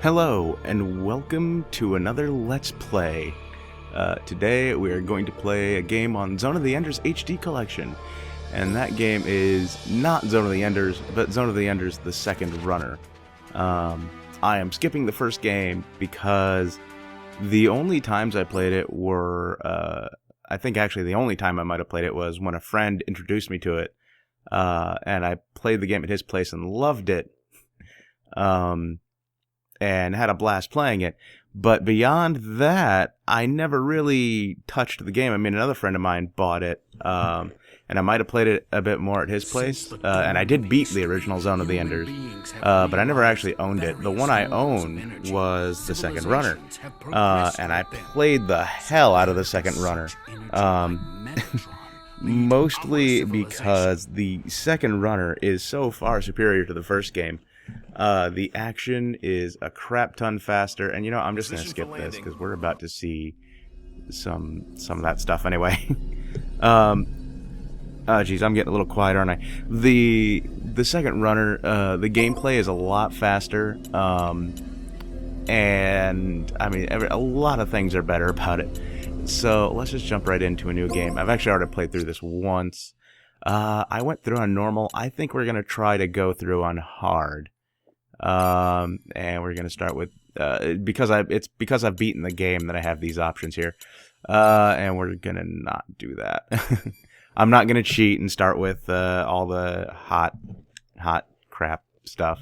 Hello, and welcome to another Let's Play. Today we are going to play a game on Zone of the Enders HD Collection. And that game is not Zone of the Enders, but Zone of the Enders The Second Runner. I am skipping the first game because the only times I played it were, I think actually the only time I might have played it was when a friend introduced me to it. And I played the game at his place and loved it. And had a blast playing it. But beyond that, I never really touched the game. I mean, another friend of mine bought it, and I might have played it a bit more at his place. And I did beat the original Zone of the Enders, but I never actually owned it. The one I owned was The Second Runner, and I played the hell out of The Second Runner. Mostly because the Second Runner is so far superior to the first game. The action is a crap ton faster, and you know, I'm just going to skip this because we're about to see some of that stuff anyway. Geez, I'm getting a little quiet, aren't I? The Second Runner, the gameplay is a lot faster, and I mean, a lot of things are better about it. So let's just jump right into a new game. I've actually already played through this once. I went through on normal. I think we're going to try to go through on hard. And we're gonna start with because I've beaten the game that I have these options here, and we're gonna not do that. I'm not gonna cheat and start with all the hot crap stuff.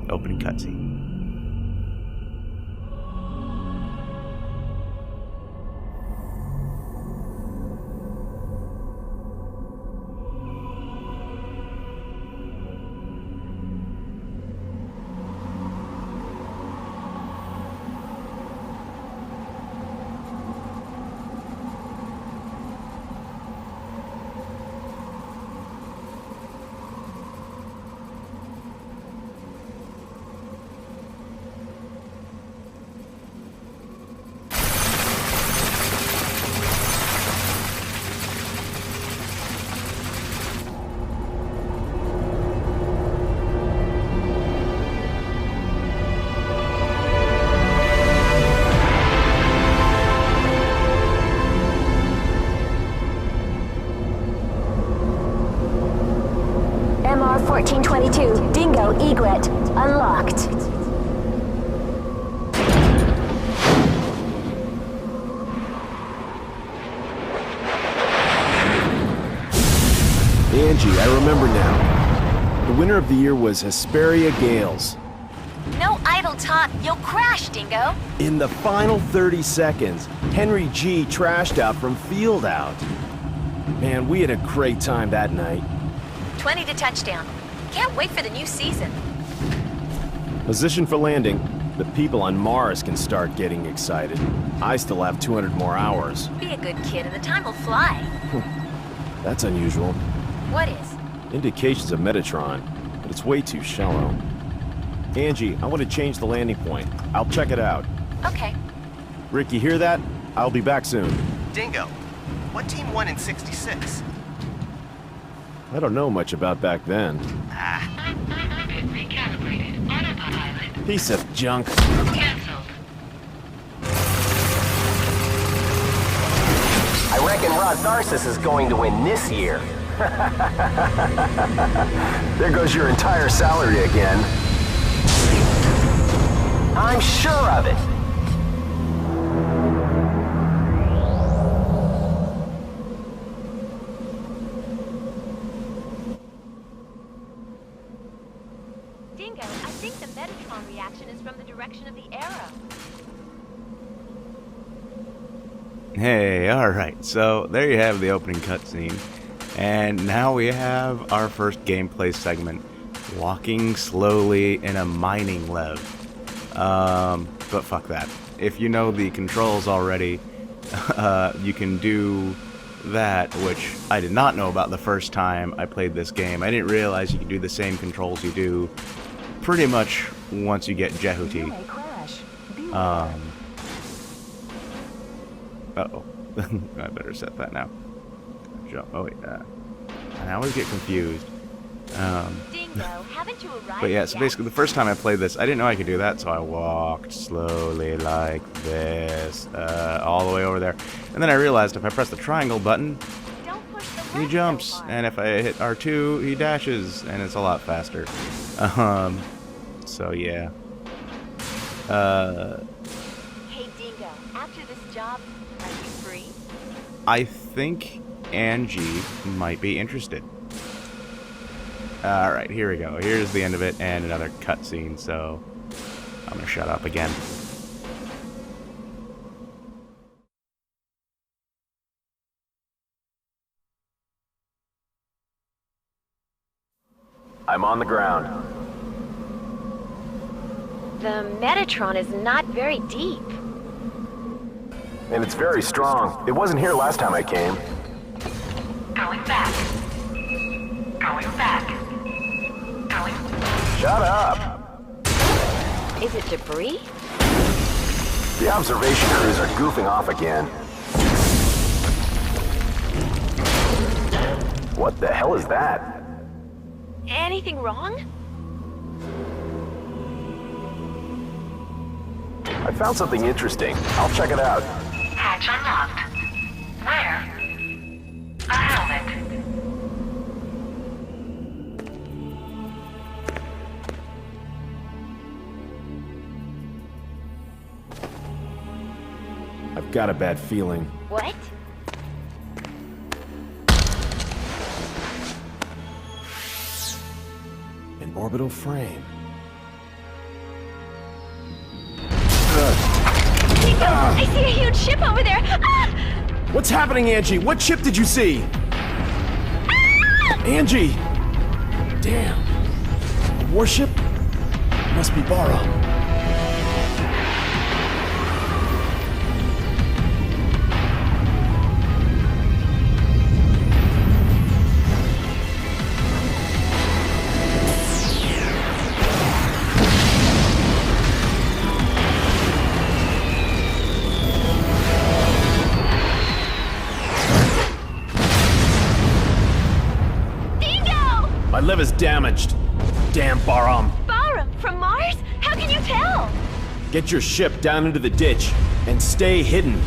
Opening cutscene. MR 1422, Dingo Egret, unlocked. Angie, I remember now. The winner of the year was Hesperia Gales. No idle talk, you'll crash, Dingo. In the final 30 seconds, Henry G trashed out from field out. Man, we had a great time that night. 20 to touchdown. Can't wait for the new season. Position for landing. The people on Mars can start getting excited. I still have 200 more hours. Be a good kid and the time will fly. That's unusual. What is? Indications of Metatron, but it's way too shallow. Angie, I want to change the landing point. I'll check it out. Okay. Rick, you hear that? I'll be back soon. Dingo, what team won in '66? I don't know much about back then. Recalibrated. Autopilot. Piece of junk. Cancelled. I reckon Rod Narcissus is going to win this year. There goes your entire salary again. I'm sure of it. Dingo, I think the Metatron reaction is from the direction of the arrow. Hey, alright, so there you have the opening cutscene. And now we have our first gameplay segment, walking slowly in a mining lab. But fuck that. If you know the controls already, you can do that, which I did not know about the first time I played this game. I didn't realize you could do the same controls you do pretty much once you get Jehuti. Uh-oh. I better set that now. Jump. Oh, wait. I always get confused. Dingo, haven't you arrived But yeah, so yet? basically the first time I played this, I didn't know I could do that, so I walked slowly like this, all the way over there. And then I realized if I press the triangle button, Don't push the he left jumps, so hard. and if I hit R2, he dashes, and it's a lot faster. So yeah. Hey Dingo, after this job, are you free? I think Angie might be interested. Alright, here we go. Here's the end of it, and another cutscene, so I'm gonna shut up again. I'm on the ground. The Metatron is not very deep. And it's very strong. It wasn't here last time I came. Going back. Going back. Going. Shut up! Is it debris? The observation crews are goofing off again. What the hell is that? Anything wrong? I found something interesting. I'll check it out. Hatch unlocked. Where? A helmet. I've got a bad feeling. What? An orbital frame. Dingo, I see a huge ship over there! Ah! What's happening, Angie? What ship did you see? Angie! Damn. A warship? Must be Bara. Dingo! My liver's damaged. Damn Baram. Barum, from Mars? How can you tell? Get your ship down into the ditch and stay hidden.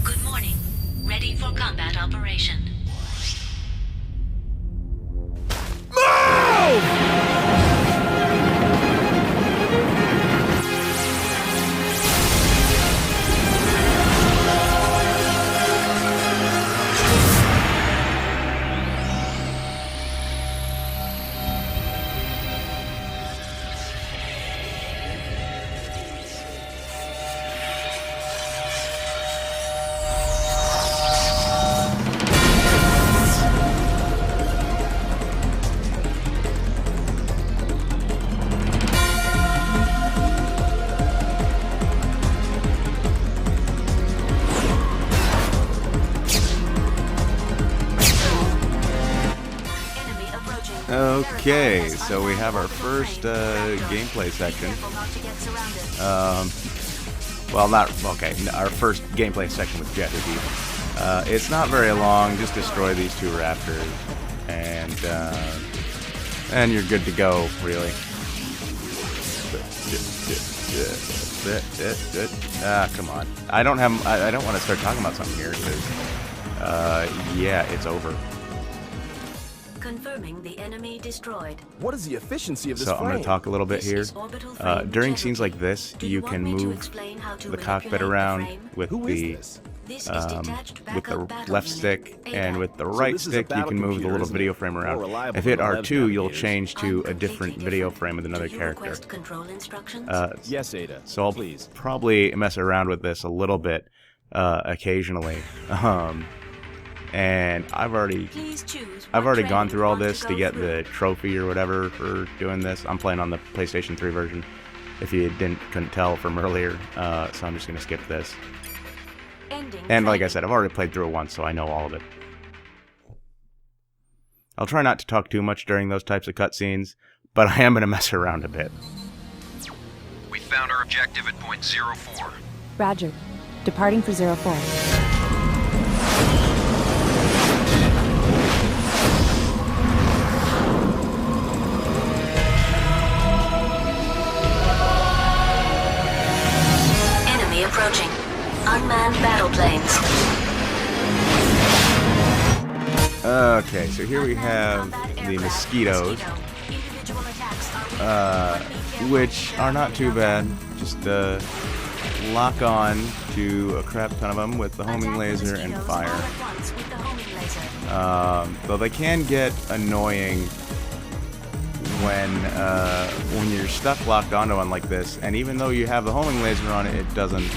Good morning. Ready for combat operation. Enemy approaching. Okay, so we have our first gameplay section. Well, not okay. Our first gameplay section with Jet Hoopy. It's not very long. Just destroy these two raptors, and you're good to go, really. Ah, come on. I don't want to start talking about something here because, yeah, it's over. Confirming the enemy destroyed. What is the efficiency of this So I'm going to talk a little bit This here. is orbital frame During Jet scenes Hoopy. like this, Do you want can me to move explain how to the cockpit manipulate the around frame? with Who the is this? This is detached with backup the battle left unit, stick, and ADAT. with the So right this is a stick you battle can move the computer, little isn't video it? frame More around. reliable If you hit than the R2, you'll navigators. change to I'm a different completely video different. frame with another Do you character. request control instructions? Yes, Ada. So I'll please. probably mess around with this a little bit occasionally. And I've already Please choose I've what already train gone you through all want to this to go get through. the trophy or whatever for doing this. I'm playing on the PlayStation 3 version. if you couldn't tell from earlier. So I'm just going to skip this. Ending And like I training. said, I've already played through it once, so I know all of it. I'll try not to talk too much during those types of cutscenes, but I am going to mess around a bit. We found our objective at point 04. Roger. Departing for 04. Enemy approaching. Unmanned battle planes. Okay, so here we have the mosquitoes, Individual attacks are which are not too bad. Just lock on to a crap ton of them with the homing laser and fire. Though they can get annoying when you're stuck locked onto one like this, and even though you have the homing laser on it, it doesn't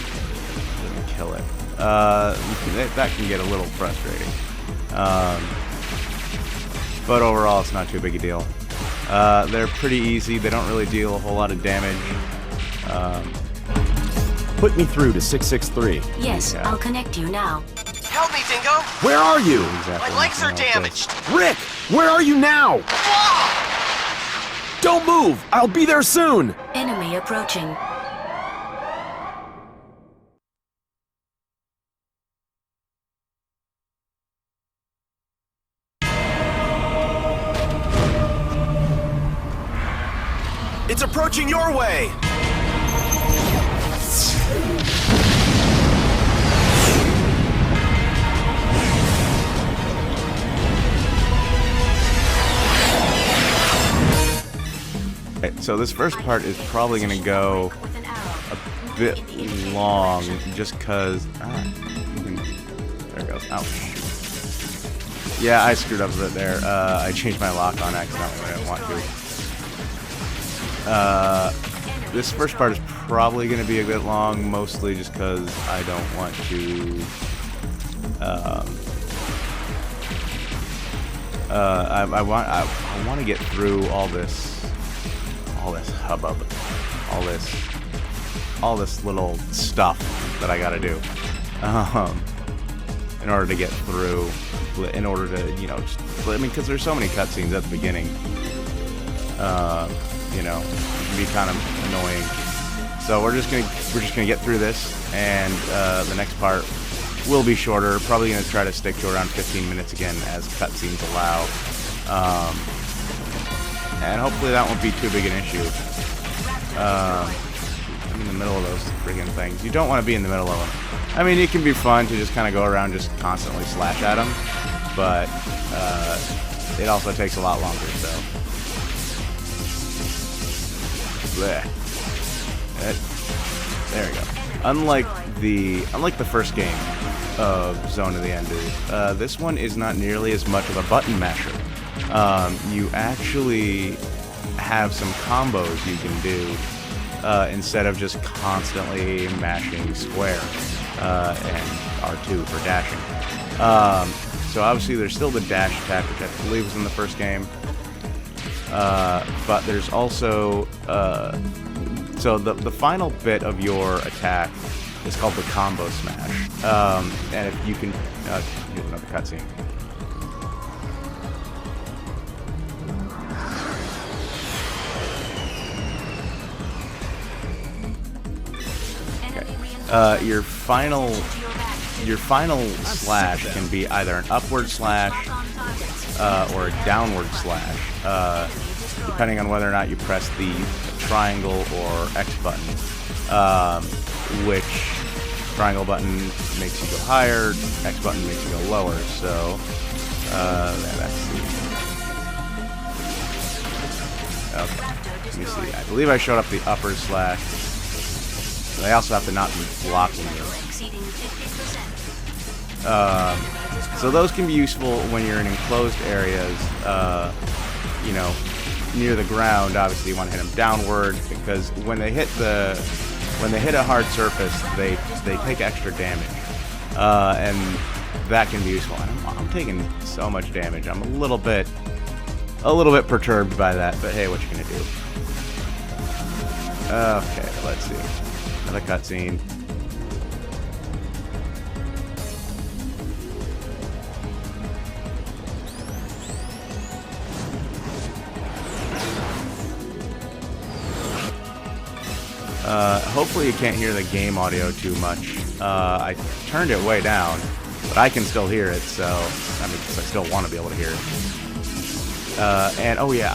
kill it. That can get a little frustrating. But overall, it's not too big a deal. They're pretty easy. They don't really deal a whole lot of damage. Put me through to 663. Yes, Yeah. I'll connect you now. Help me, Dingo! Where are you? Exactly My legs are like this. damaged! Rick, where are you now? Don't move! I'll be there soon! Enemy approaching. It's approaching your way! Okay, so this first part is probably going to go a bit long, just because... there it goes. Ouch. Yeah, I screwed up a bit there. I changed my lock on accidentally when I didn't want to. This first part is probably going to be a bit long, mostly just because I don't want to... I want to get through all this hubbub, all this little stuff that I gotta do, in order to get through, in order to, you know, because there's so many cutscenes at the beginning, you know, it can be kind of annoying. So we're just gonna get through this, and the next part will be shorter. Probably gonna try to stick to around 15 minutes again, as cutscenes allow. And hopefully that won't be too big an issue. I'm in the middle of those freaking things. You don't want to be in the middle of them. I mean, it can be fun to just kind of go around just constantly slash at them, but it also takes a lot longer, so. Blech. There we go. Unlike the first game of Zone of the Enders, this one is not nearly as much of a button masher. You actually have some combos you can do instead of just constantly mashing square and R2 for dashing. So obviously there's still the dash attack, which I believe was in the first game, but there's also so the final bit of your attack is called the combo smash, and if you can here's another cutscene. Your final slash can be either an upward slash or a downward slash, depending on whether or not you press the triangle or X button, which triangle button makes you go higher, X button makes you go lower. So that's the... Okay, let me see. I believe I showed up the upper slash. They also have to not be blocking you. So those can be useful when you're in enclosed areas, you know, near the ground. Obviously you want to hit them downward, because when they hit a hard surface, they take extra damage, and that can be useful. And I'm taking so much damage. I'm a little bit perturbed by that, but hey, what you gonna do? Okay, let's see. Another cutscene. Hopefully you can't hear the game audio too much. I turned it way down, but I can still hear it, so I mean, 'cause I still want to be able to hear it. And oh yeah,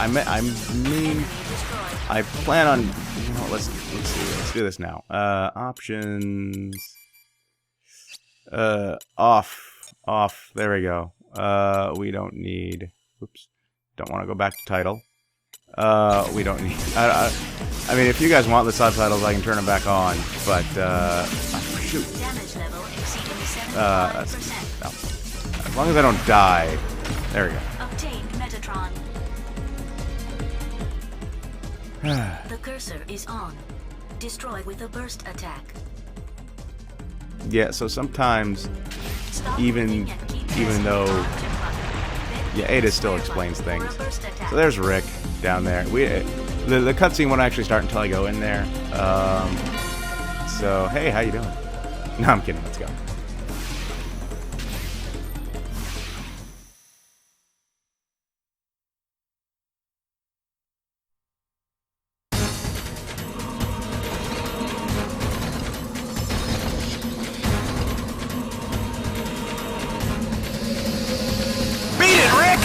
I plan on, you know, let's see, let's do this now. Options, off. There we go. We don't need. Oops, don't want to go back to title. We don't need. I mean, if you guys want the subtitles, I can turn them back on. But shoot. Damage level exceeding That's, 75%. no. As long as I don't die. There we go. Obtained Metatron. The cursor is on. Destroy with a burst attack. Yeah. So sometimes, Stop even moving and keep pressing though, the object button. Then yeah, Ada press still square explains button for things. a burst attack. So there's Rick down there. The cutscene won't actually start until I go in there. So hey, how you doing? No, I'm kidding. Let's go. Beat it, Rick!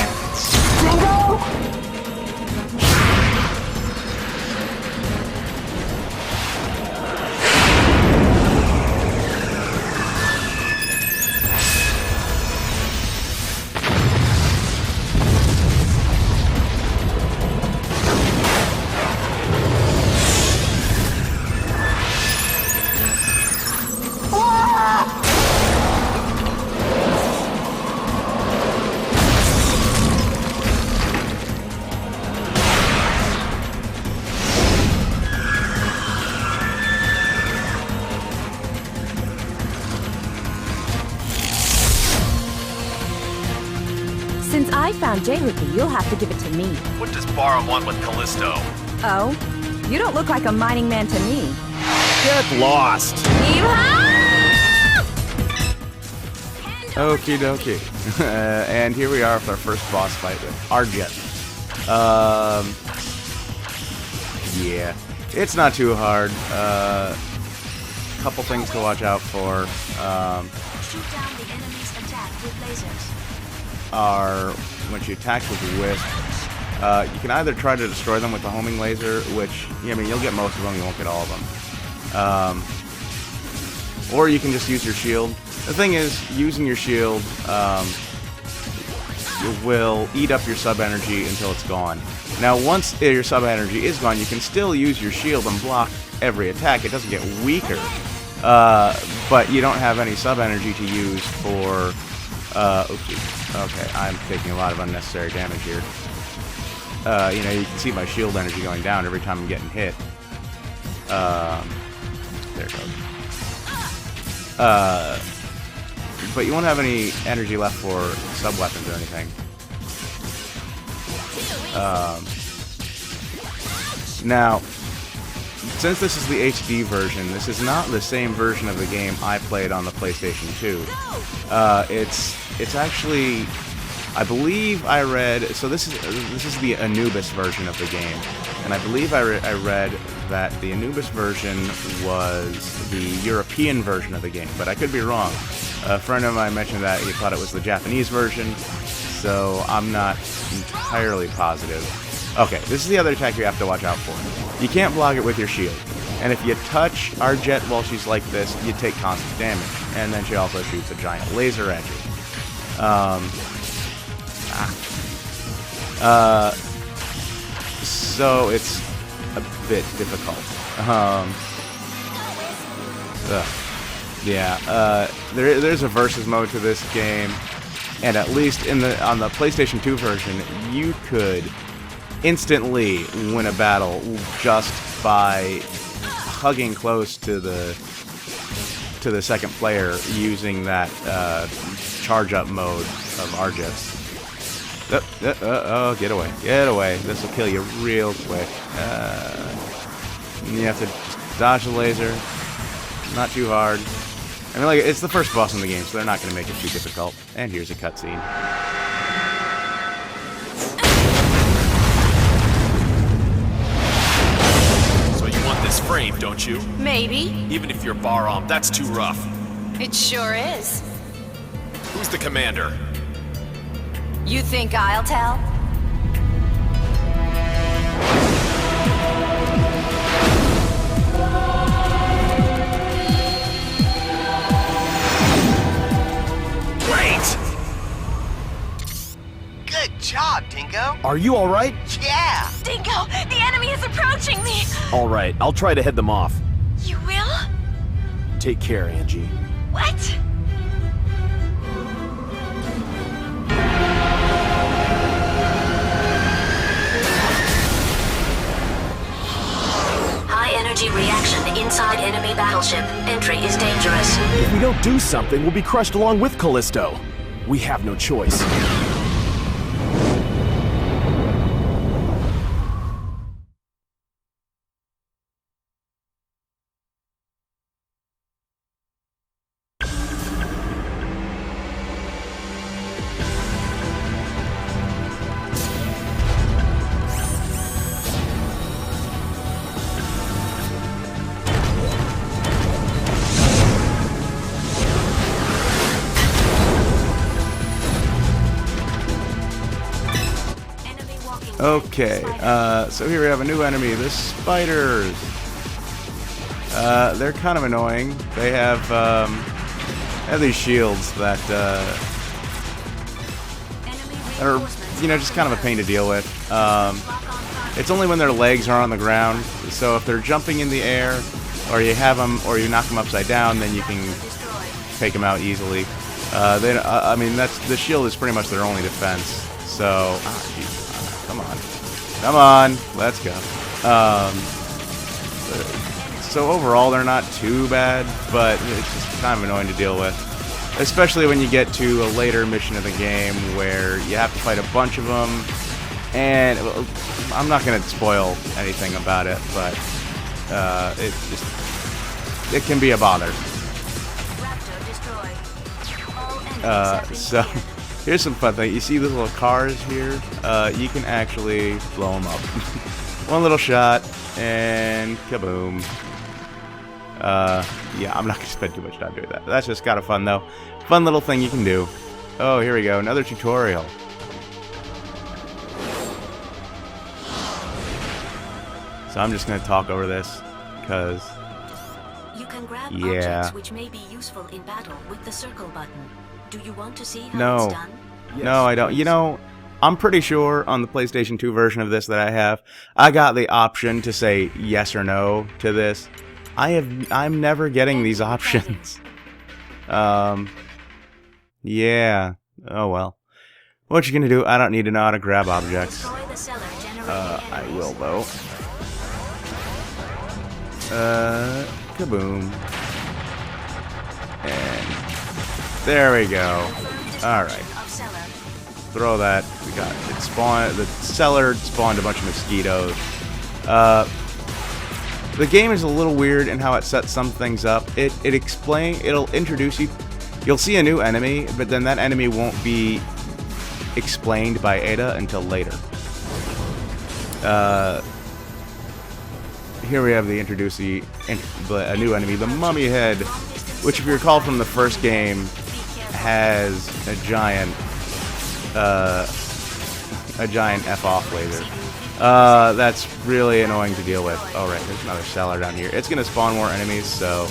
Since I found J-Ricky, you'll have to give it to me. What does Bara want with Callisto? Oh? You don't look like a mining man to me. Get lost! Okie dokie. And here we are with our first boss fight with Aret. Yeah. It's not too hard. Couple things to watch out for. Shoot down the enemy's attack with lasers. Are when she attacks with Wisp, you can either try to destroy them with the homing laser, which, I mean, you'll get most of them, you won't get all of them. Or you can just use your shield. The thing is, using your shield, you will eat up your sub-energy until it's gone. Now, once your sub-energy is gone, you can still use your shield and block every attack. It doesn't get weaker, but you don't have any sub-energy to use for... Oopsie. Okay, I'm taking a lot of unnecessary damage here. You know, you can see my shield energy going down every time I'm getting hit. There it goes. But you won't have any energy left for sub-weapons or anything. Now, since this is the HD version, this is not the same version of the game I played on the PlayStation 2. It's actually, I believe I read, so this is the Anubis version of the game, and I believe I read that the Anubis version was the European version of the game, but I could be wrong. A friend of mine mentioned that he thought it was the Japanese version, so I'm not entirely positive. Okay, this is the other attack you have to watch out for. You can't block it with your shield. And if you touch Aret while she's like this, you take constant damage. And then she also shoots a giant laser at you. So it's a bit difficult. There's a versus mode to this game, and at least on the PlayStation 2 version, you could instantly win a battle just by hugging close to the second player using that charge up mode of Aret. Oh, get away. This will kill you real quick. And you have to just dodge the laser. Not too hard. I mean, like, it's the first boss in the game, so they're not going to make it too difficult. And here's a cutscene. So you want this frame, don't you? Maybe. Even if you're bar-armed, that's too rough. It sure is. Who's the commander? You think I'll tell? Great! Good job, Dingo. Are you alright? Yeah. Dingo, the enemy is approaching me. Alright, I'll try to head them off. You will? Take care, Angie. What? High energy reaction inside enemy battleship. Entry is dangerous. If we don't do something, we'll be crushed along with Callisto. We have no choice. Okay, so here we have a new enemy, the spiders. They're kind of annoying. They have these shields that are, you know, just kind of a pain to deal with. It's only when their legs are on the ground, so if they're jumping in the air, or you have them, or you knock them upside down, then you can take them out easily. I mean, the shield is pretty much their only defense. So, come on, let's go. So overall, they're not too bad, but it's just kind of annoying to deal with. Especially when you get to a later mission of the game where you have to fight a bunch of them. And I'm not going to spoil anything about it, but it can be a bother. So here's some fun thing. You see these little cars here? You can actually blow them up. One little shot, and kaboom. Yeah, I'm not going to spend too much time doing that. That's just kind of fun, though. Fun little thing you can do. Oh, here we go. Another tutorial. So I'm just going to talk over this, because... You can grab yeah. objects which may be useful in battle with the circle button. Do you want to see how No. it's done? Yes, No, I don't. You know, I'm pretty sure on the PlayStation 2 version of this that I have, I got the option to say yes or no to this. I'm never getting these options. Yeah. Oh well. What you gonna do? I don't need to know how to grab objects. Destroy the cellar generating I enemies. will though. Kaboom. And there we go. Alright. Of cellar. Throw that. We got it. The cellar spawned a bunch of mosquitoes. The game is a little weird in how it sets some things up. It'll introduce you. You'll see a new enemy, but then that enemy won't be explained by Ada until later. Here we have the a new enemy, the Mummy Head, which, if you recall from the first game, has a giant F-off laser. That's really annoying to deal with. Oh, right, there's another cellar down here. It's gonna spawn more enemies, so...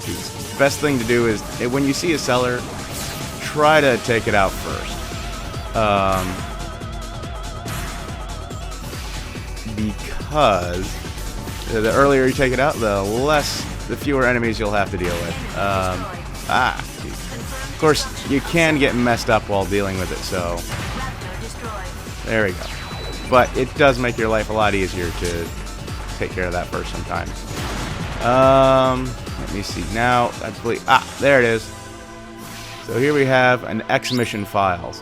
geez. Best thing to do is, when you see a cellar, try to take it out first. Because the earlier you take it out, the fewer enemies you'll have to deal with. Geez. Of course, you can get messed up while dealing with it, so... There we go. But it does make your life a lot easier to take care of that first sometimes. Let me see. Now, I believe... there it is. So here we have an X mission files.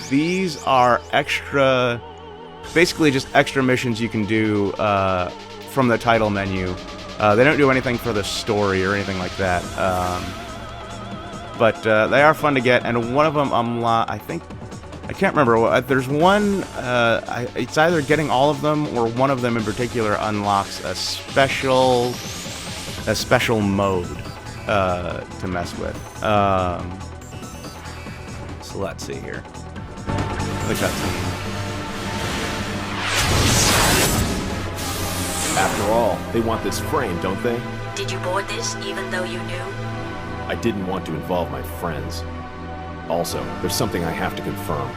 These are extra... Basically just extra missions you can do from the title menu. They don't do anything for the story or anything like that. But they are fun to get, and one of them I can't remember. There's one. It's either getting all of them or one of them in particular unlocks a special mode to mess with. So let's see here. The cutscene. After all, they want this frame, don't they? Did you board this even though you knew? I didn't want to involve my friends. Also, there's something I have to confirm.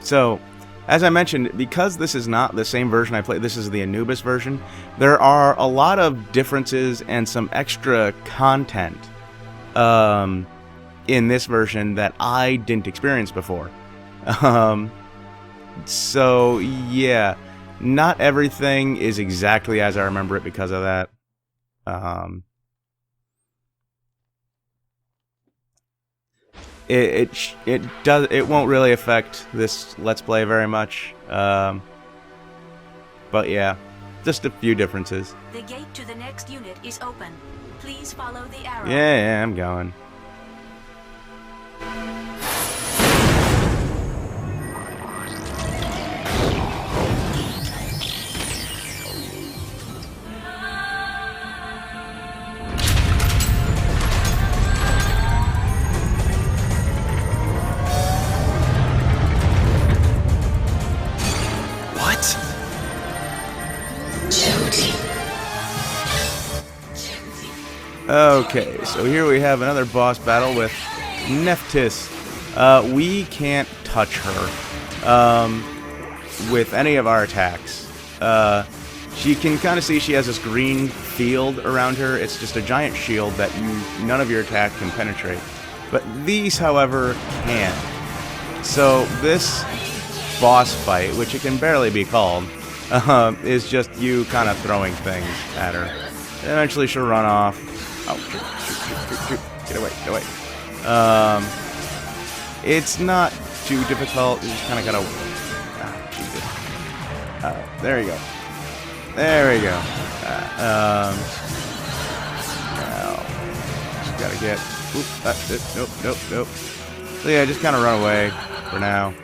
So, as I mentioned, because this is not the same version I played, this is the Anubis version, there are a lot of differences and some extra content in this version that I didn't experience before. So, yeah, not everything is exactly as I remember it because of that. It won't really affect this Let's Play very much. But yeah, just a few differences. The gate to the next unit is open. Please follow the arrow. Yeah, I'm going. Okay, so here we have another boss battle with Nepus. We can't touch her with any of our attacks. You can kind of see she has this green field around her. It's just a giant shield that none of your attack can penetrate. But these, however, can. So this boss fight, which it can barely be called, is just you kind of throwing things at her. Eventually she'll run off. Oh, shoot. Get away. It's not too difficult. You just kind of gotta... Jesus. There you go. There we go. Well, just gotta get... Oop, that's it. Nope. So yeah, just kind of run away for now.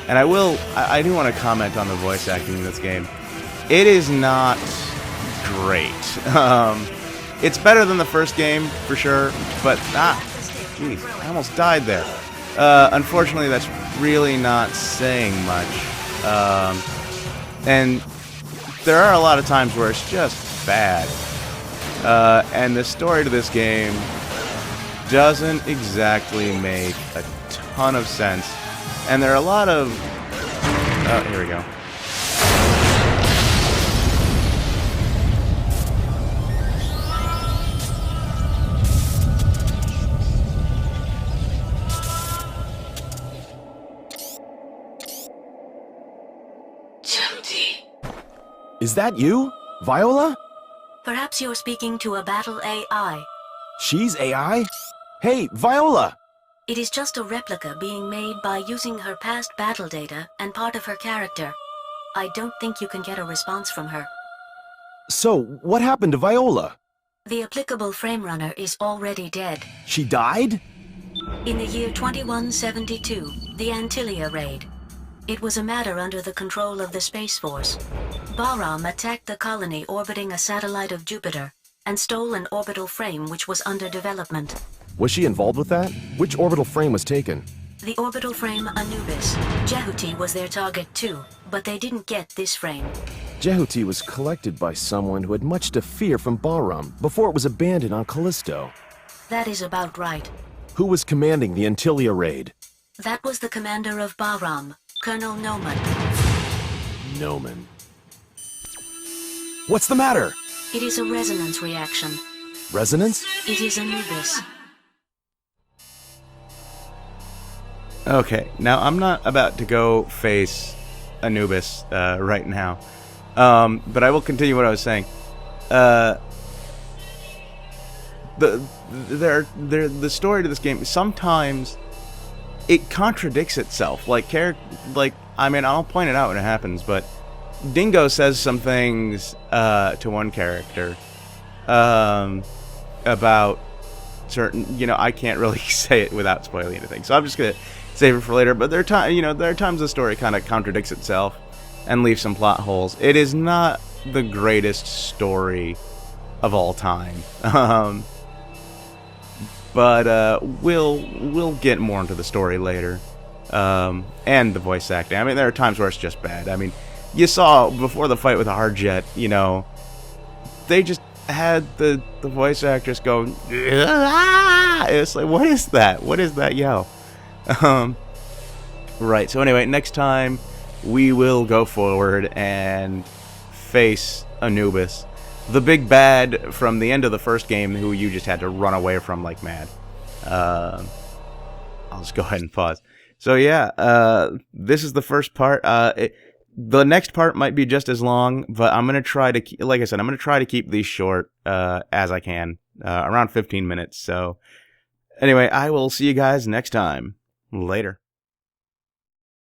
And I do want to comment on the voice acting in this game. It is not great. It's better than the first game, for sure, but, jeez, I almost died there. Unfortunately, that's really not saying much. And there are a lot of times where it's just bad. And the story to this game doesn't exactly make a ton of sense. And there are a lot of... Oh, here we go. Is that you? Viola? Perhaps you're speaking to a battle AI. She's AI? Hey, Viola! It is just a replica being made by using her past battle data and part of her character. I don't think you can get a response from her. So, what happened to Viola? The applicable frame runner is already dead. She died? In the year 2172, the Antilia raid. It was a matter under the control of the Space Force. Bahram attacked the colony orbiting a satellite of Jupiter and stole an orbital frame which was under development. Was she involved with that? Which orbital frame was taken? The orbital frame Anubis. Jehuti was their target too, but they didn't get this frame. Jehuti was collected by someone who had much to fear from Bahram before it was abandoned on Callisto. That is about right. Who was commanding the Antilia raid? That was the commander of Bahram, Colonel Noman. Noman. What's the matter? It is a resonance reaction. Resonance? It is Anubis. Okay, now I'm not about to go face Anubis right now, but I will continue what I was saying. the story to this game, sometimes it contradicts itself. I mean, I'll point it out when it happens, but Dingo says some things to one character about certain, I can't really say it without spoiling anything, so I'm just gonna save it for later. But there are times the story kind of contradicts itself and leaves some plot holes. It is not the greatest story of all time, but we'll get more into the story later, and the voice acting. I mean, there are times where it's just bad. I mean, you saw before the fight with Arjet, they just had the voice actress going, ah! It's like, what is that? What is that yell? Right, so anyway, next time we will go forward and face Anubis, the big bad from the end of the first game who you just had to run away from like mad. I'll just go ahead and pause. So yeah, this is the first part. The next part might be just as long, but I'm going to try to, like I said, I'm going to try to keep these short as I can, around 15 minutes. So anyway, I will see you guys next time. Later.